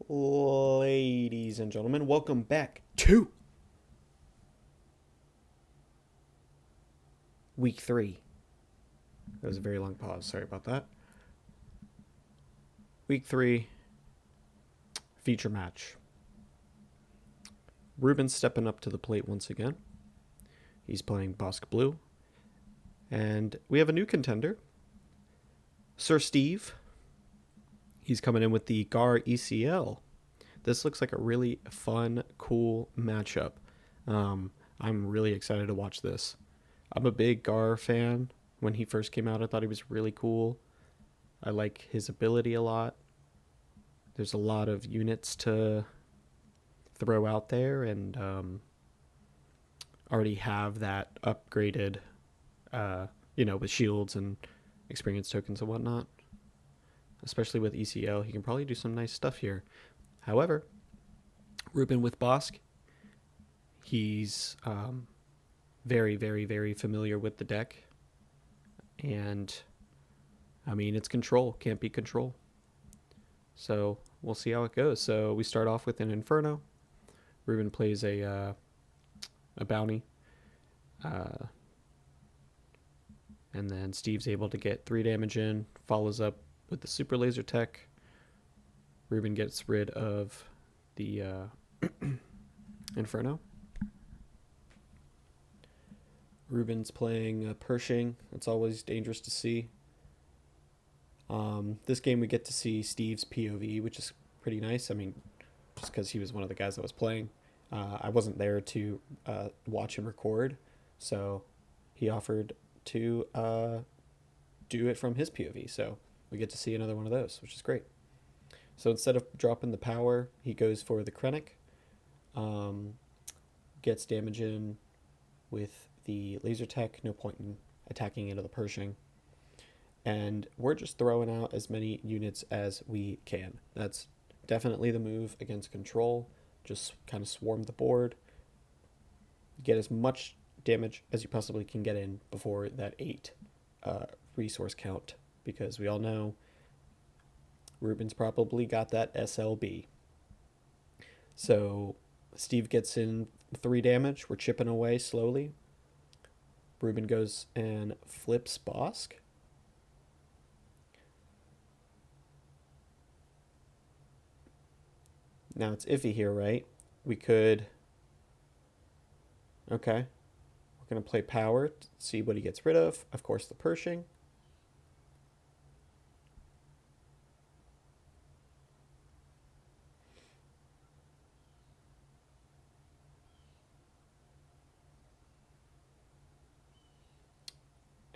Ladies and gentlemen, welcome back to week 3. That was a very long pause. Sorry about that. Week 3 feature match. Ruben's stepping up to the plate once again. He's playing Bossk Blue. And we have a new contender, Sir Steve. He's coming in with the Gar ECL. This looks like a really fun, cool matchup. I'm really excited to watch this. I'm a big Gar fan. When he first came out, I thought he was really cool. I like his ability a lot. There's a lot of units to throw out there, and already have that upgraded, with shields and experience tokens and whatnot. Especially with ECL, he can probably do some nice stuff here. However, Ruben with Bossk, he's very, very, very familiar with the deck. And, it's control. Can't be control. So we'll see how it goes. So we start off with an Inferno. Ruben plays a bounty. And then Steve's able to get 3 damage in, follows up with the super laser tech. Ruben gets rid of the Inferno. Ruben's playing Pershing. It's always dangerous to see. This game we get to see Steve's POV, which is pretty nice. Just because he was one of the guys that was playing. I wasn't there to watch him record, so he offered to do it from his POV. So we get to see another one of those, which is great. So instead of dropping the power, he goes for the Krennic. Gets damage in with the laser tech. No point in attacking into the Pershing. And we're just throwing out as many units as we can. That's definitely the move against control. Just kind of swarm the board. Get as much damage as you possibly can get in before that 8 resource count. Because we all know Ruben's probably got that SLB. So Steve gets in 3 damage. We're chipping away slowly. Ruben goes and flips Bossk. Now it's iffy here, right? We could... Okay. We're going to play power to see what he gets rid of. Of course, the Pershing.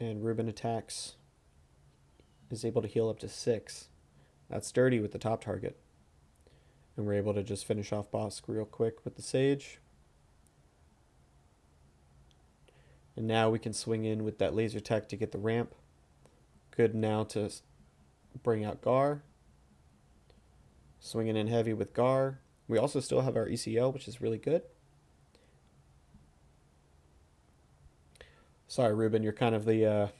And Ruben attacks. Is able to heal up to 6. That's dirty with the top target. And we're able to just finish off Bossk real quick with the Sage. And now we can swing in with that laser tech to get the ramp. Good now to bring out Gar. Swinging in heavy with Gar. We also still have our ECL, which is really good. Sorry, Ruben, you're kind of the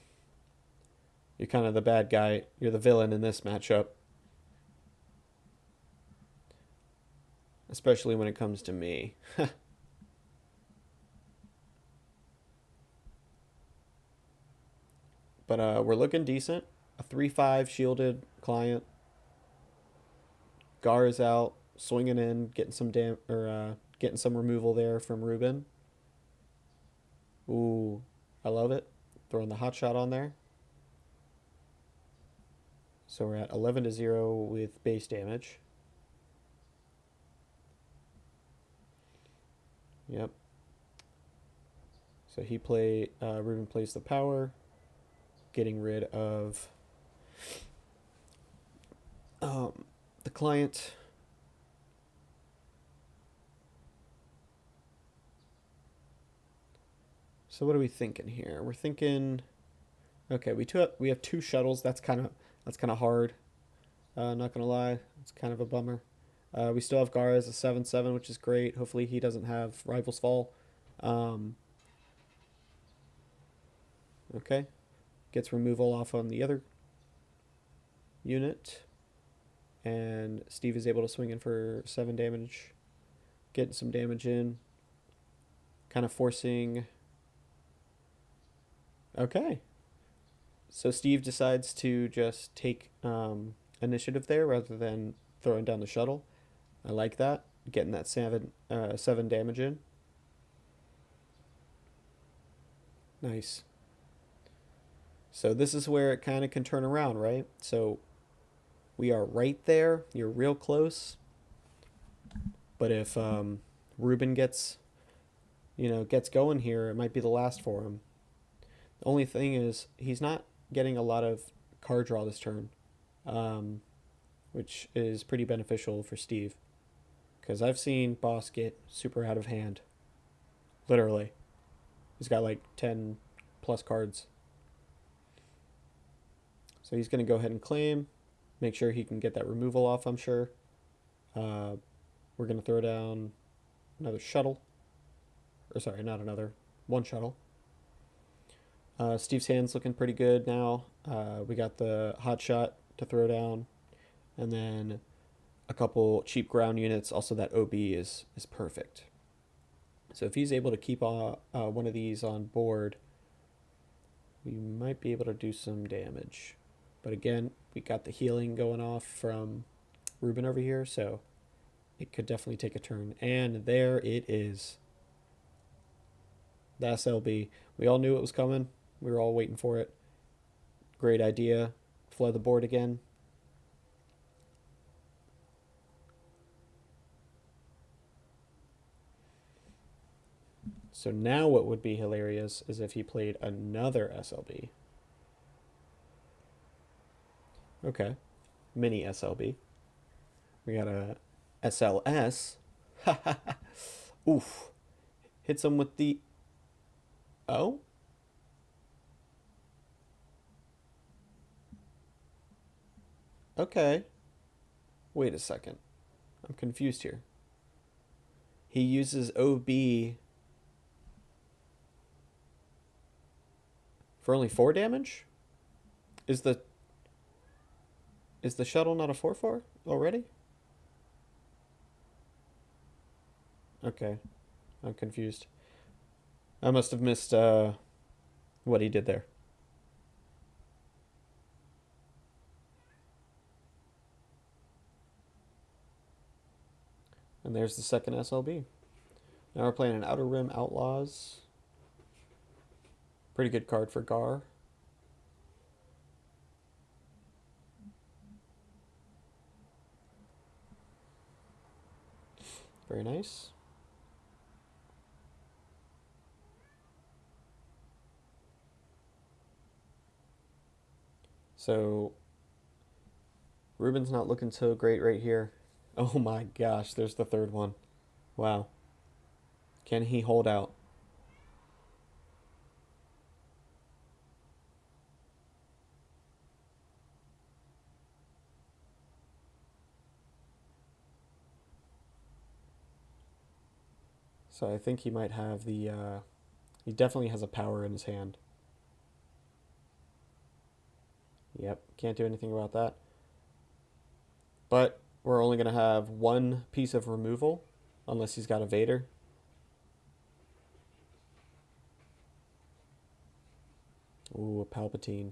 bad guy. You're the villain in this matchup. Especially when it comes to me. But we're looking decent. A 3-5 shielded client. Gar is out, swinging in, getting some getting some removal there from Ruben. Ooh, I love it. Throwing the hot shot on there. So we're at 11-0 with base damage. Yep. So Ruben plays the power, getting rid of the client. So what are we thinking here? We're thinking, okay, we have 2 shuttles. That's kind of hard. Not gonna lie, it's kind of a bummer. We still have Gar as a 7/7, which is great. Hopefully he doesn't have Rival's Fall. Okay. Gets removal off on the other unit. and Steve is able to swing in for 7 damage, getting some damage in, kind of forcing. Okay. So Steve decides to just take initiative there rather than throwing down the shuttle. I like that. Getting that 7 damage in. Nice. So this is where it kind of can turn around, right? So we are right there. You're real close. But if Ruben gets going here, it might be the last for him. The only thing is he's not getting a lot of card draw this turn, um, which is pretty beneficial for Steve. Because I've seen Bossk get super out of hand. Literally. He's got like 10 plus cards. So he's going to go ahead and claim. Make sure he can get that removal off, I'm sure. We're going to throw down another shuttle. Or sorry, not another. One shuttle. Steve's hand's looking pretty good now. We got the hot shot to throw down. And then a couple cheap ground units. Also, that OB is perfect. So if he's able to keep one of these on board, we might be able to do some damage. But again, we got the healing going off from Ruben over here, so it could definitely take a turn. And there it is. The SLB. We all knew it was coming. We were all waiting for it. Great idea. Flood the board again. So now what would be hilarious is if he played another SLB. Okay. Mini SLB. We got a SLS. Oof. Hits him with the... Oh? Okay. Wait a second. I'm confused here. He uses OB for only 4 damage? Is the shuttle not a 4/4 already? Okay. I'm confused. I must have missed what he did there. And there's the second SLB. Now we're playing an Outer Rim Outlaws. Pretty good card for Gar. Very nice. So Ruben's not looking so great right here. Oh my gosh, there's the third one. Wow. Can he hold out? So I think he might have the... he definitely has a power in his hand. Yep, can't do anything about that. But we're only going to have one piece of removal, unless he's got a Vader. Ooh, a Palpatine.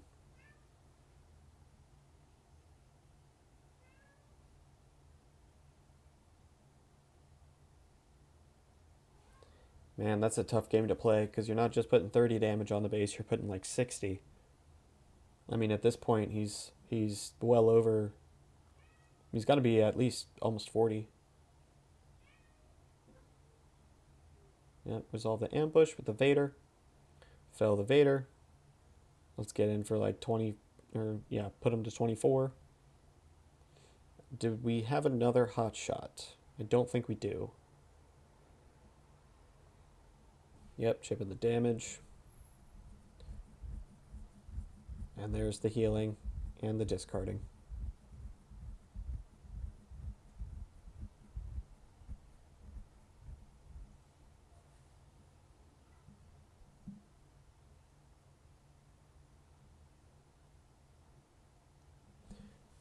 Man, that's a tough game to play, because you're not just putting 30 damage on the base, you're putting like 60. I mean, at this point, he's well over... He's got to be at least almost 40. Yep, resolve the ambush with the Vader. Fell the Vader. Let's get in for like 20, or yeah, put him to 24. Do we have another hot shot? I don't think we do. Yep, chipping the damage. And there's the healing and the discarding.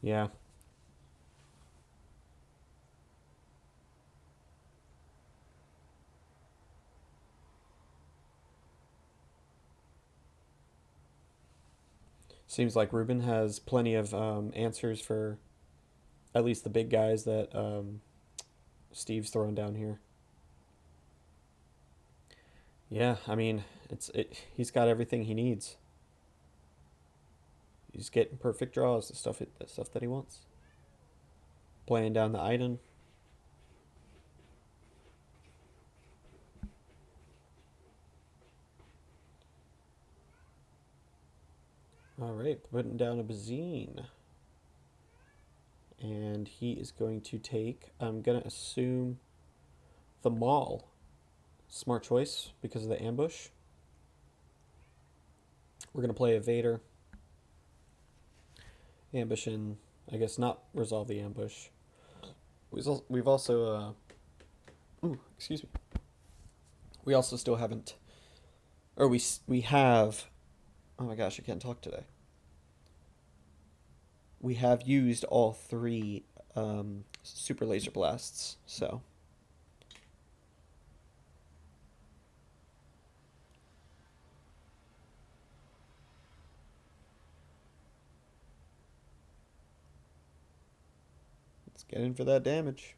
Yeah. Seems like Ruben has plenty of answers for at least the big guys that Steve's throwing down here. Yeah, I mean, he's got everything he needs. He's getting perfect draws, the stuff that he wants. Playing down the Iden. All right, putting down a Bazine. And he is going to take, I'm going to assume, the Maul. Smart choice because of the ambush. We're going to play a Vader. Ambush and, I guess, not resolve the ambush. We've also, excuse me. We also still haven't, or we have, oh my gosh, I can't talk today. We have used all three super laser blasts, so. Let's get in for that damage.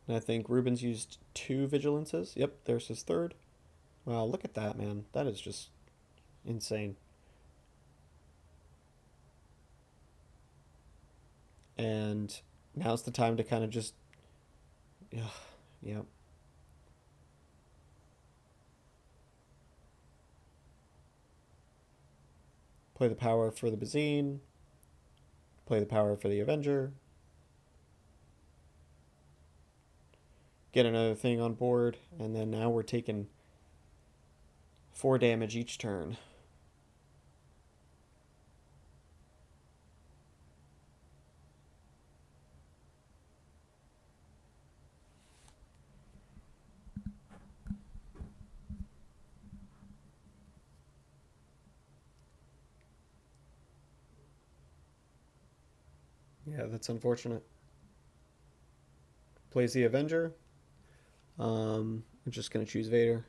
And I think Ruben's used 2 vigilances. Yep, there's his third. Wow, look at that, man. That is just insane. And now's the time to kind of just, yeah. Play the power for the Bazine. Play the power for the Avenger. Get another thing on board, and then now we're taking 4 damage each turn. Yeah, that's unfortunate. Plays the Avenger. I'm just going to choose Vader.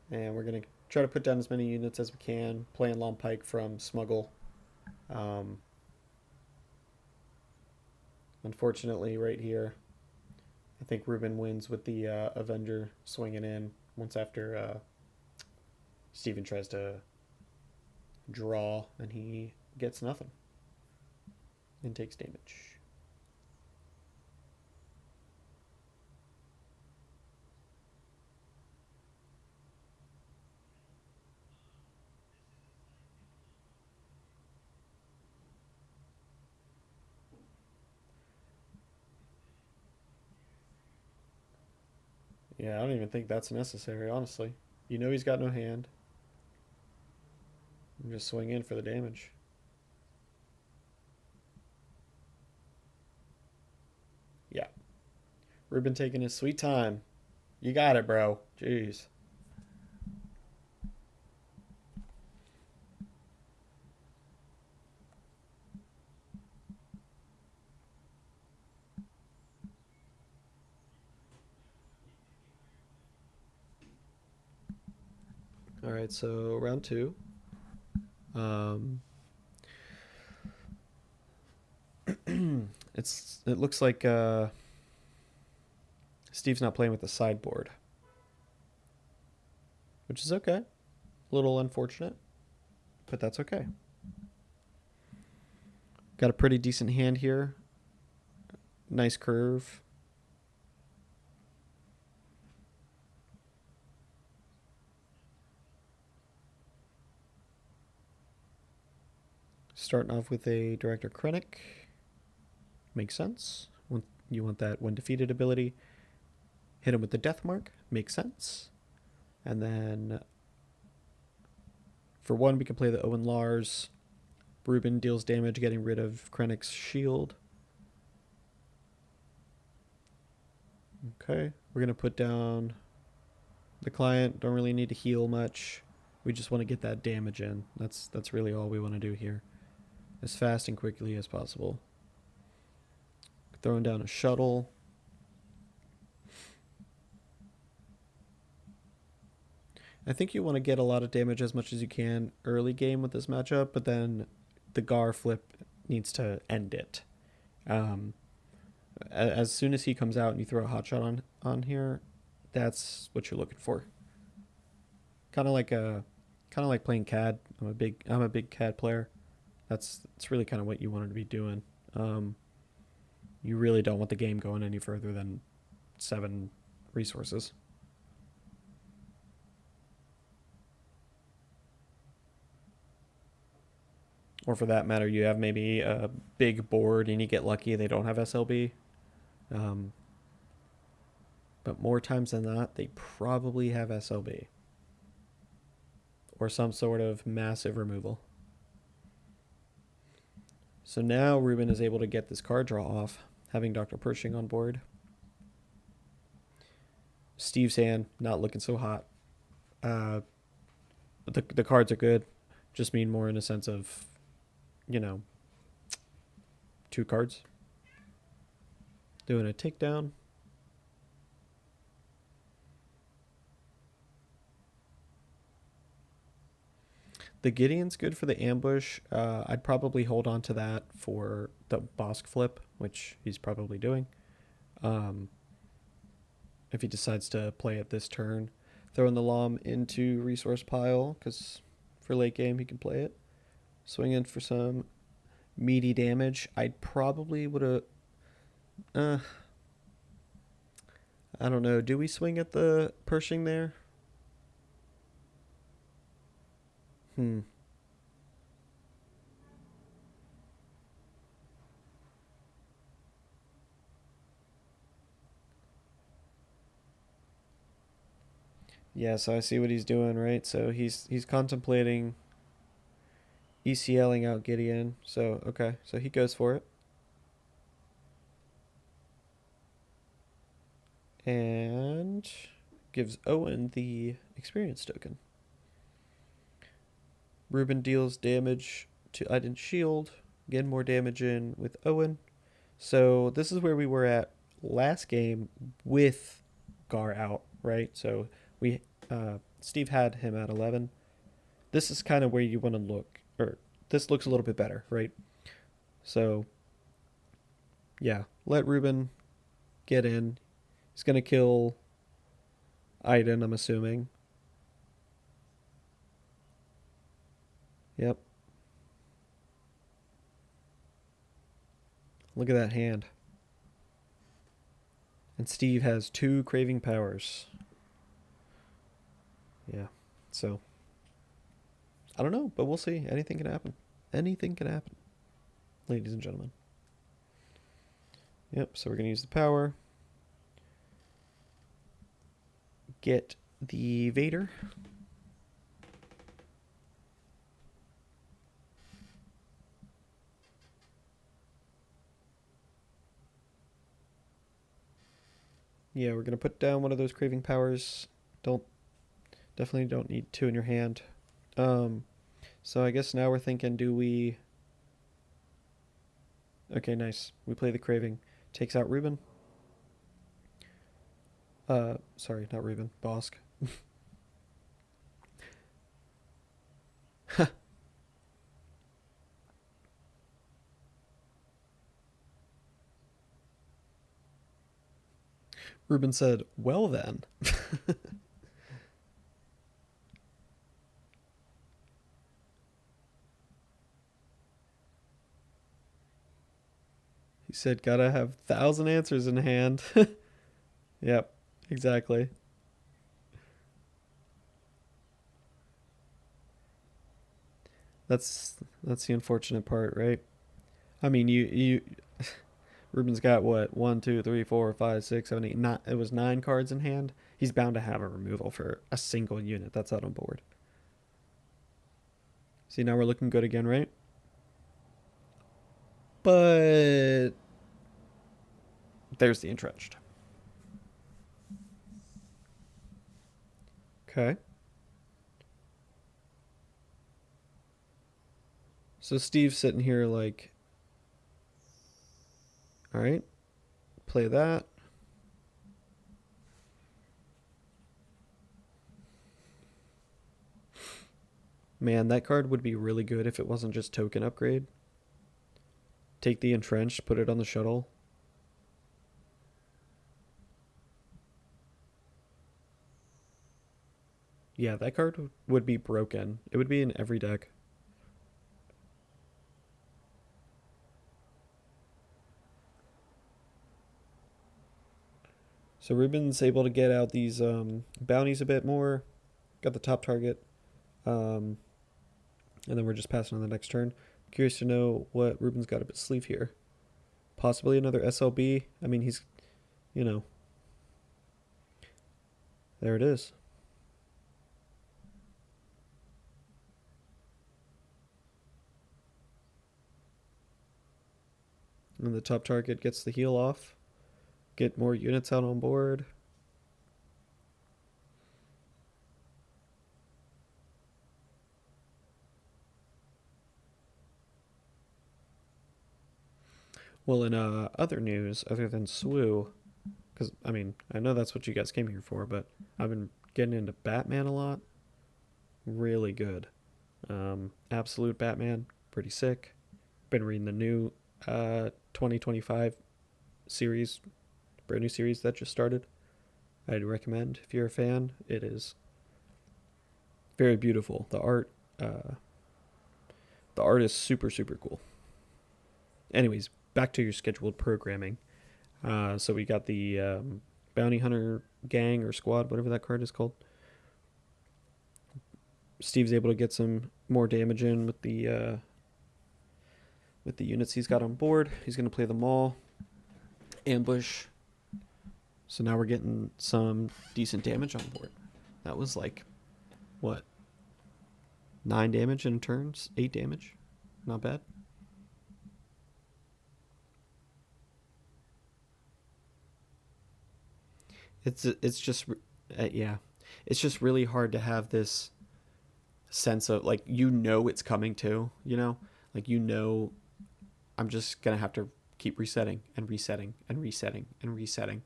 And we're going to try to put down as many units as we can. Playing Long Pike from Smuggle. Unfortunately, right here, I think Ruben wins with the Avenger swinging in once after Steven tries to draw, and he gets nothing and takes damage. Yeah, I don't even think that's necessary, honestly. You know he's got no hand. You just swing in for the damage. Yeah. Ruben taking his sweet time. You got it, bro. Jeez. All right, so round 2. Um, it looks like Steve's not playing with the sideboard, which is okay. A little unfortunate, but that's okay. Got a pretty decent hand here. Nice curve. Starting off with a Director Krennic. Makes sense. You want that when defeated ability. Hit him with the Death Mark. Makes sense. And then for 1, we can play the Owen Lars. Ruben deals damage, getting rid of Krennic's shield. Okay, we're going to put down the client. Don't really need to heal much. We just want to get that damage in. That's really all we want to do here. As fast and quickly as possible. Throwing down a shuttle. I think you want to get a lot of damage as much as you can early game with this matchup, but then the Gar flip needs to end it. Um, as soon as he comes out and you throw a hot shot on here, that's what you're looking for. Kind of like playing CAD. I'm a big CAD player. That's really kind of what you wanted to be doing. Um, you really don't want the game going any further than 7 resources. Or for that matter, you have maybe a big board and you get lucky they don't have SLB. Um, but more times than not, they probably have SLB or some sort of massive removal. So now Ruben is able to get this card draw off, having Dr. Pershing on board. Steve's hand not looking so hot. Uh, the cards are good, just mean more in a sense of, you know, 2 cards. Doing a takedown. The Gideon's good for the ambush. I'd probably hold on to that for the Bossk flip, which he's probably doing. Um, if he decides to play it this turn, throwing the Lom into resource pile, because for late game he can play it. Swing in for some meaty damage. I probably would have. Uh, I don't know. Do we swing at the Pershing there? Hmm. Yeah, so I see what he's doing, right? So he's contemplating ECLing out Gideon. So okay, so he goes for it and gives Owen the experience token. Ruben deals damage to Iden's shield. Again, more damage in with Owen. So this is where we were at last game with Gar out, right? So we Steve had him at 11. This is kind of where you want to look, or this looks a little bit better, right? So yeah, let Ruben get in. He's gonna kill Iden, I'm assuming. Yep. Look at that hand. And Steve has 2 craving powers. Yeah. So I don't know, but we'll see. Anything can happen. Anything can happen, ladies and gentlemen. Yep. So we're gonna use the power. Get the Vader. Yeah, we're gonna put down one of those craving powers. Don't Definitely don't need 2 in your hand. Um, so I guess now we're thinking, do we? Okay, nice. We play the craving. Takes out Ruben. Sorry, not Ruben. Bossk. Ruben said, "Well then." He said, "Gotta have 1,000 answers in hand." Yep, exactly. That's the unfortunate part, right? I mean, you Ruben's got what, one, two, three, four, five, six, seven, eight, nine. It was 9 cards in hand. He's bound to have a removal for a single unit that's out on board. See, now we're looking good again, right? But there's the entrenched. Okay. So Steve's sitting here like, all right, play that. Man, that card would be really good if it wasn't just token upgrade. Take the entrenched, put it on the shuttle. Yeah, that card would be broken. It would be in every deck. So Ruben's able to get out these bounties a bit more. Got the top target. Um, and then we're just passing on the next turn. Curious to know what Ruben's got up his sleeve here. Possibly another SLB. I mean, he's, you know, there it is. And the top target gets the heal off. Get more units out on board. Well, in other news, other than SWU, because, I mean, I know that's what you guys came here for, but I've been getting into Batman a lot. Really good. Absolute Batman, pretty sick. Been reading the new 2025 series, brand new series that just started. I'd recommend if you're a fan. It is very beautiful. The art is super super cool. Anyways, back to your scheduled programming. So we got the bounty hunter gang or squad, whatever that card is called. Steve's able to get some more damage in with the units he's got on board. He's going to play them all. Ambush. So now we're getting some decent damage on board. That was like, what? 9 damage in turns? 8 damage? Not bad. It's just yeah. It's just really hard to have this sense of like it's coming too, Like I'm just going to have to keep resetting and resetting and resetting and resetting.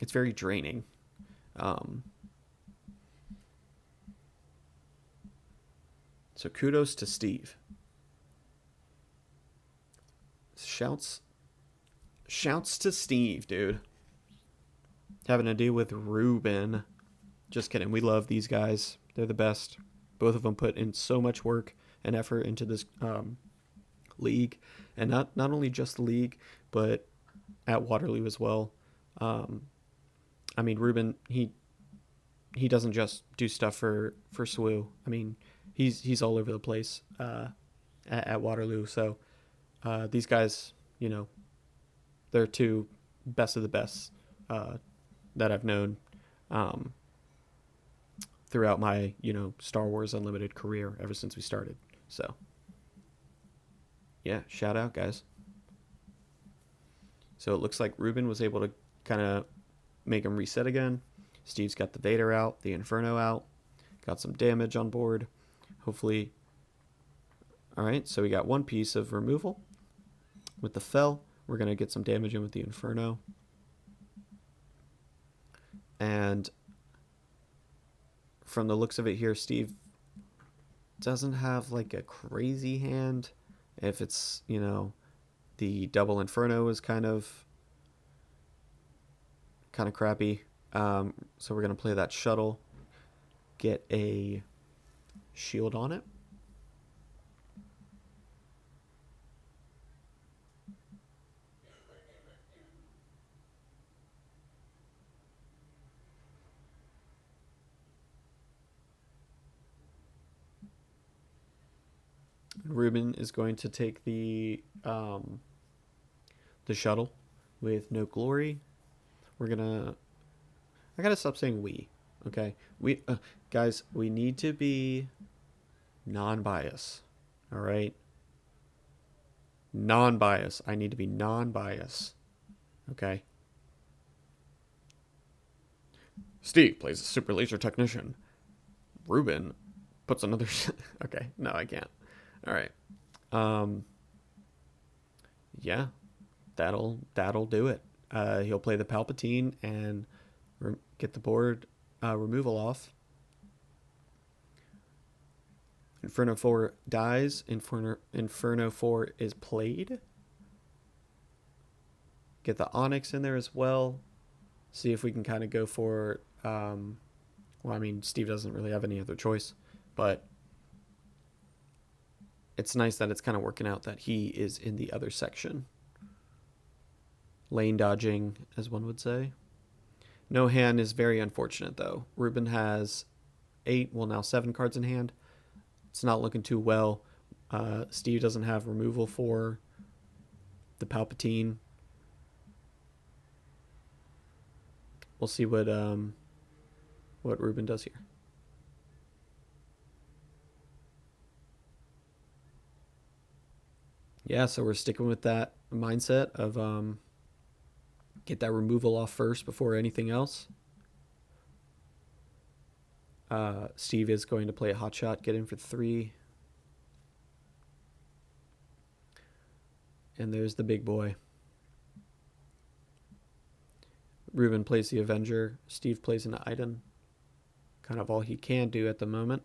It's very draining. So kudos to Steve. Shouts to Steve, dude. Having to deal with Ruben. Just kidding. We love these guys. They're the best. Both of them put in so much work and effort into this league, and not only just the league, but at Waterloo as well. I mean, Ruben, he doesn't just do stuff for SWU. I mean, he's all over the place at Waterloo. So these guys, they're two best of the best that I've known throughout my Star Wars Unlimited career ever since we started. So yeah, shout out, guys. So it looks like Ruben was able to kind of make him reset again. Steve's got the Vader out, the Inferno out, got some damage on board. Hopefully. All right, so we got one piece of removal with the Fel. We're going to get some damage in with the Inferno. And from the looks of it here, Steve doesn't have like a crazy hand. If it's, the double Inferno is kind of crappy. So we're going to play that shuttle, get a shield on it. Ruben is going to take the shuttle with no glory. I gotta stop saying we. Okay, we guys, we need to be non-bias. All right, non-bias. I need to be non-bias. Okay. Steve plays a super laser technician. Ruben puts another. Okay, no, I can't. All right. Yeah, that'll do it. He'll play the Palpatine and get the board removal off. Inferno 4 dies. Inferno 4 is played. Get the Onyx in there as well. See if we can kind of go for... well, I mean, Steve doesn't really have any other choice. But it's nice that it's kind of working out that he is in the other section. Lane dodging, as one would say. No hand is very unfortunate, though. Ruben has 8, well, now 7 cards in hand. It's not looking too well. Steve doesn't have removal for the Palpatine. We'll see what Ruben does here. Yeah, so we're sticking with that mindset of get that removal off first before anything else. Steve is going to play a hot shot, get in for 3. And there's the big boy. Ruben plays the Avenger. Steve plays an Iden. Kind of all he can do at the moment.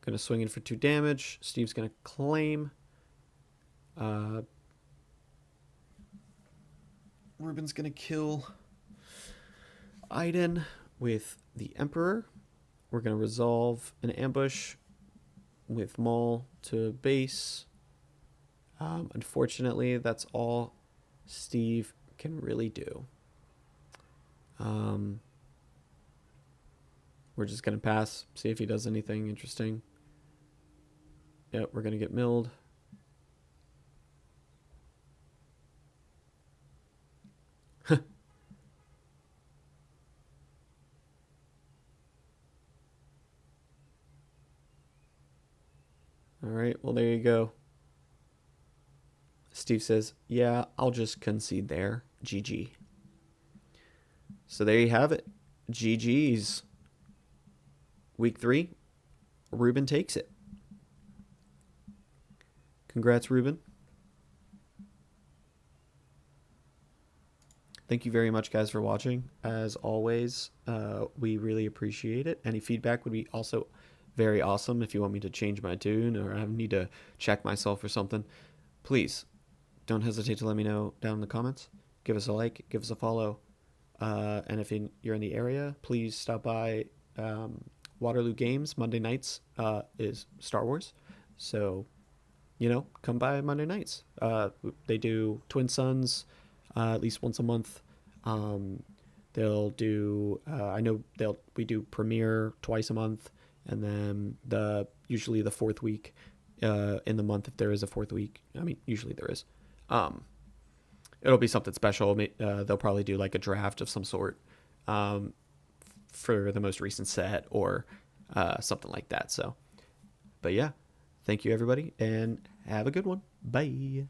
Going to swing in for 2 damage. Steve's going to claim. Ruben's going to kill Iden with the Emperor. We're going to resolve an ambush with Maul to base. Unfortunately, that's all Steve can really do. We're just going to pass, see if he does anything interesting. Yep, we're going to get milled. All right, well, there you go. Steve says, yeah, I'll just concede there. GG. So there you have it. GG's. Week 3, Ruben takes it. Congrats, Ruben. Thank you very much, guys, for watching. As always, we really appreciate it. Any feedback would be also very awesome. If you want me to change my tune or I need to check myself or something, please don't hesitate to let me know down in the comments. Give us a like, give us a follow. And if you're in the area, please stop by Waterloo Games. Monday nights is Star Wars. So, come by Monday nights. They do Twin Suns at least once a month. They'll do, we do Premiere twice a month. And then usually the 4th week in the month, if there is a 4th week. I mean, usually there is. It'll be something special. They'll probably do like a draft of some sort for the most recent set or something like that. So, but yeah, thank you everybody and have a good one. Bye.